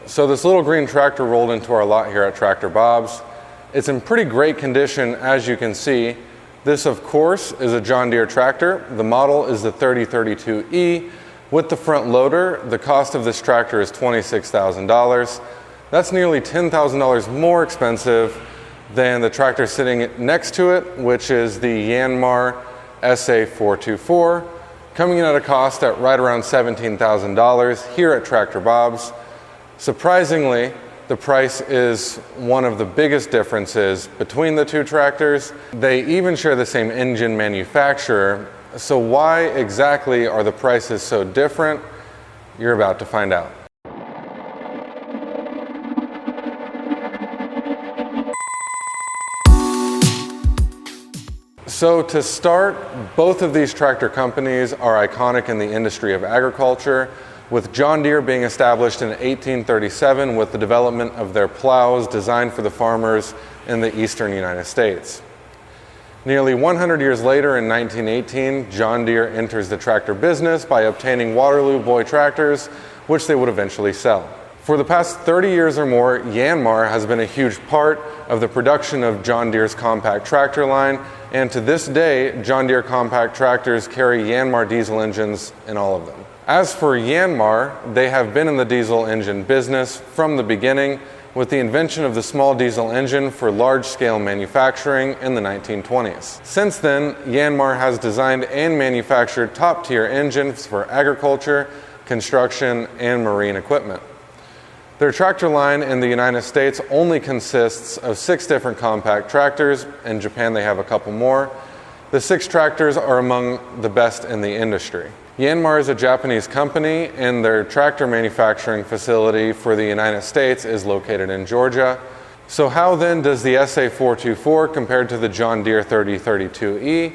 So this little green tractor rolled into our lot here at Tractor Bob's. It's in pretty great condition, as you can see. This, of course, is a John Deere tractor. The model is the 3032E. With the front loader, the cost of this tractor is $26,000. That's nearly $10,000 more expensive than the tractor sitting next to it, which is the Yanmar SA424, coming in at a cost at right around $17,000 here at Tractor Bob's. Surprisingly, the price is one of the biggest differences between the two tractors. They even share the same engine manufacturer. So why exactly are the prices so different? You're about to find out. So to start, both of these tractor companies are iconic in the industry of agriculture, with John Deere being established in 1837 with the development of their plows designed for the farmers in the eastern United States. Nearly 100 years later, in 1918, John Deere enters the tractor business by obtaining Waterloo boy tractors, which they would eventually sell. For the past 30 years or more, Yanmar has been a huge part of the production of John Deere's compact tractor line, and to this day, John Deere compact tractors carry Yanmar diesel engines in all of them. As for Yanmar, they have been in the diesel engine business from the beginning, with the invention of the small diesel engine for large-scale manufacturing in the 1920s. Since then, Yanmar has designed and manufactured top-tier engines for agriculture, construction, and marine equipment. Their tractor line in the United States only consists of 6 different compact tractors. In Japan, they have a couple more. The 6 tractors are among the best in the industry. Yanmar is a Japanese company, and their tractor manufacturing facility for the United States is located in Georgia. So how then does the SA424 compare to the John Deere 3032E?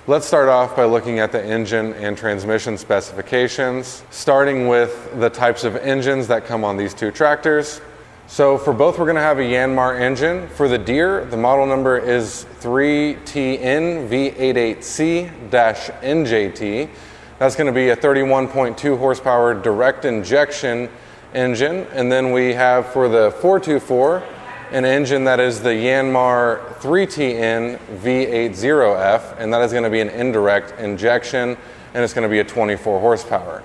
Let's start off by looking at the engine and transmission specifications, starting with the types of engines that come on these two tractors. So for both, we're going to have a Yanmar engine. For the Deere, the model number is 3TN-V88C-NJT. That's going to be a 31.2 horsepower direct injection engine. And then we have for the 424 an engine that is the Yanmar 3TN-V80F, and that is going to be an indirect injection, and it's going to be a 24 horsepower.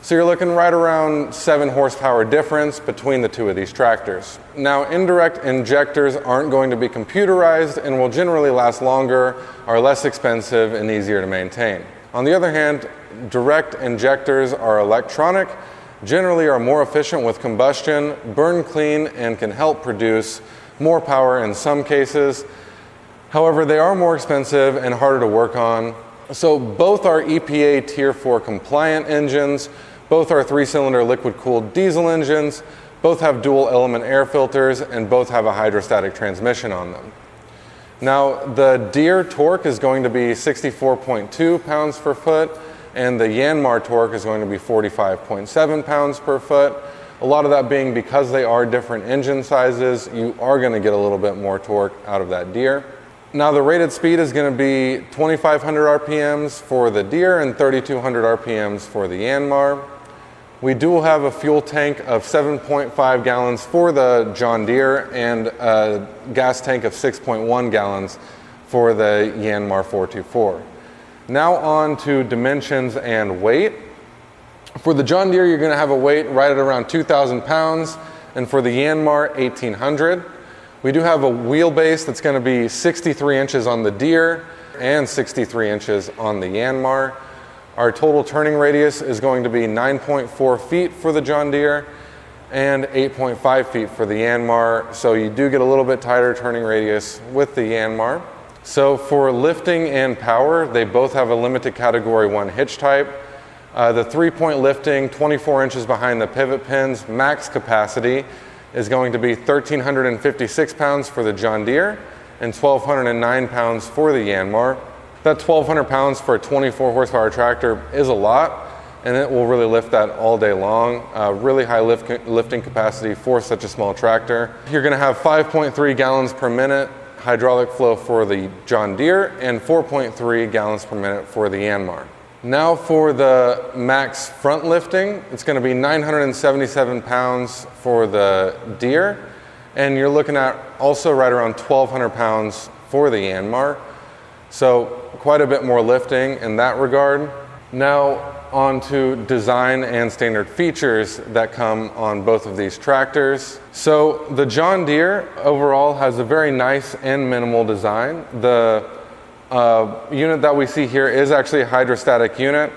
So you're looking right around 7 horsepower difference between the two of these tractors. Now, indirect injectors aren't going to be computerized and will generally last longer, are less expensive, and easier to maintain. On the other hand, direct injectors are electronic, generally are more efficient with combustion, burn clean, and can help produce more power in some cases. However, they are more expensive and harder to work on. So both are EPA Tier 4 compliant engines, both are 3-cylinder liquid-cooled diesel engines, both have dual element air filters, and both have a hydrostatic transmission on them. Now, the Deere torque is going to be 64.2 pounds per foot, and the Yanmar torque is going to be 45.7 pounds per foot. A lot of that being because they are different engine sizes, you are going to get a little bit more torque out of that Deere. Now, the rated speed is going to be 2,500 RPMs for the Deere and 3,200 RPMs for the Yanmar. We do have a fuel tank of 7.5 gallons for the John Deere and a gas tank of 6.1 gallons for the Yanmar 424. Now on to dimensions and weight. For the John Deere, you're going to have a weight right at around 2,000 pounds, and for the Yanmar, 1,800. We do have a wheelbase that's going to be 63 inches on the Deere and 63 inches on the Yanmar. Our total turning radius is going to be 9.4 feet for the John Deere and 8.5 feet for the Yanmar, so you do get a little bit tighter turning radius with the Yanmar. So for lifting and power, they both have a limited category 1 hitch type. The 3-point lifting, 24 inches behind the pivot pins, max capacity is going to be 1,356 pounds for the John Deere and 1,209 pounds for the Yanmar. That 1,200 pounds for a 24 horsepower tractor is a lot, and it will really lift that all day long. Really high lifting capacity for such a small tractor. You're going to have 5.3 gallons per minute hydraulic flow for the John Deere and 4.3 gallons per minute for the Yanmar. Now for the max front lifting, it's going to be 977 pounds for the Deere, and you're looking at also right around 1,200 pounds for the Yanmar. So quite a bit more lifting in that regard. Now on to design and standard features that come on both of these tractors. So the John Deere overall has a very nice and minimal design. The unit that we see here is actually a hydrostatic unit.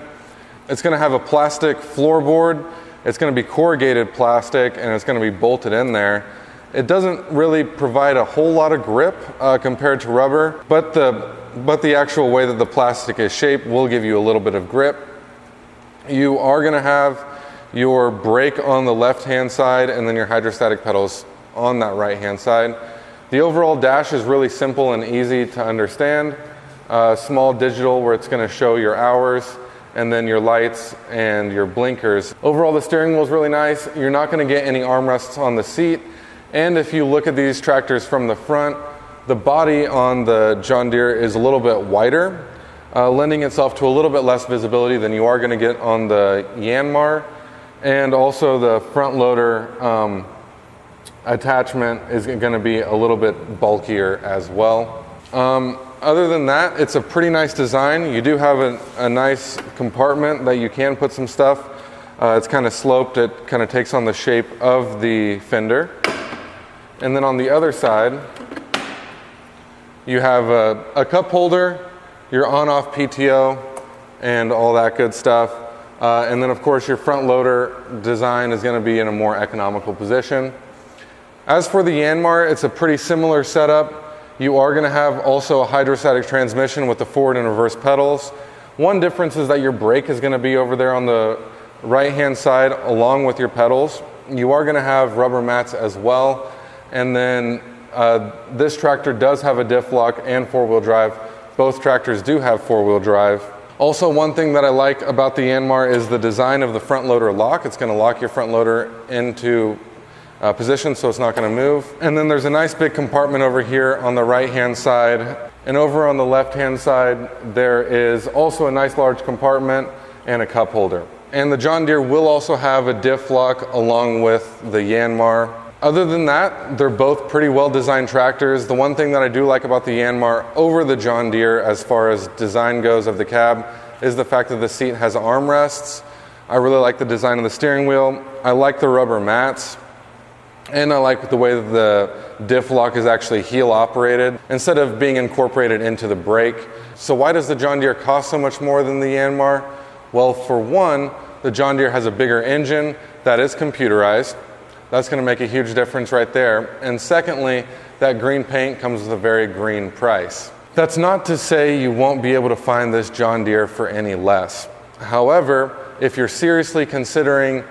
It's going to have a plastic floorboard. It's going to be corrugated plastic, and it's going to be bolted in there. It doesn't really provide a whole lot of grip compared to rubber, but the actual way that the plastic is shaped will give you a little bit of grip. You are going to have your brake on the left-hand side and then your hydrostatic pedals on that right-hand side. The overall dash is really simple and easy to understand. Small digital where it's going to show your hours, and then your lights and your blinkers. Overall, the steering wheel is really nice. You're not going to get any armrests on the seat. And if you look at these tractors from the front, the body on the John Deere is a little bit wider, lending itself to a little bit less visibility than you are going to get on the Yanmar. And also the front loader attachment is going to be a little bit bulkier as well. Other than that, it's a pretty nice design. You do have a nice compartment that you can put some stuff. It's kind of sloped. It kind of takes on the shape of the fender. And then on the other side, you have a cup holder, your on-off PTO, and all that good stuff. And then of course your front loader design is going to be in a more economical position. As for the Yanmar, it's a pretty similar setup. You are going to have also a hydrostatic transmission with the forward and reverse pedals. One difference is that your brake is going to be over there on the right-hand side along with your pedals. You are going to have rubber mats as well. And then this tractor does have a diff lock and four-wheel drive. Both tractors do have four-wheel drive. Also, one thing that I like about the Yanmar is the design of the front loader lock. It's going to lock your front loader into position so it's not going to move. And then there's a nice big compartment over here on the right-hand side. And over on the left-hand side, there is also a nice large compartment and a cup holder. And the John Deere will also have a diff lock along with the Yanmar. Other than that, they're both pretty well-designed tractors. The one thing that I do like about the Yanmar over the John Deere as far as design goes of the cab is the fact that the seat has armrests. I really like the design of the steering wheel. I like the rubber mats. And I like the way that the diff lock is actually heel operated instead of being incorporated into the brake. So why does the John Deere cost so much more than the Yanmar? Well, for one, the John Deere has a bigger engine that is computerized. That's going to make a huge difference right there. And secondly, that green paint comes with a very green price. That's not to say you won't be able to find this John Deere for any less. However, if you're seriously considering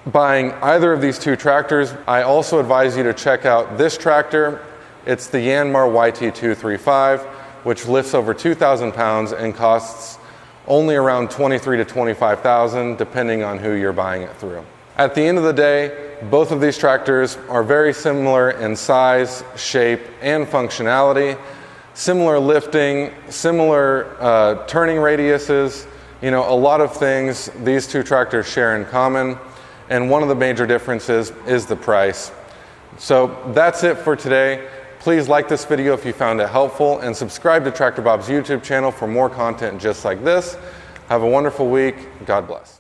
buying either of these two tractors, I also advise you to check out this tractor. It's the Yanmar YT235, which lifts over 2,000 pounds and costs only around $23,000 to $25,000, depending on who you're buying it through. At the end of the day, both of these tractors are very similar in size, shape, and functionality. Similar lifting, similar turning radiuses, a lot of things these two tractors share in common. And one of the major differences is the price. So that's it for today. Please like this video if you found it helpful, and subscribe to Tractor Bob's YouTube channel for more content just like this. Have a wonderful week. God bless.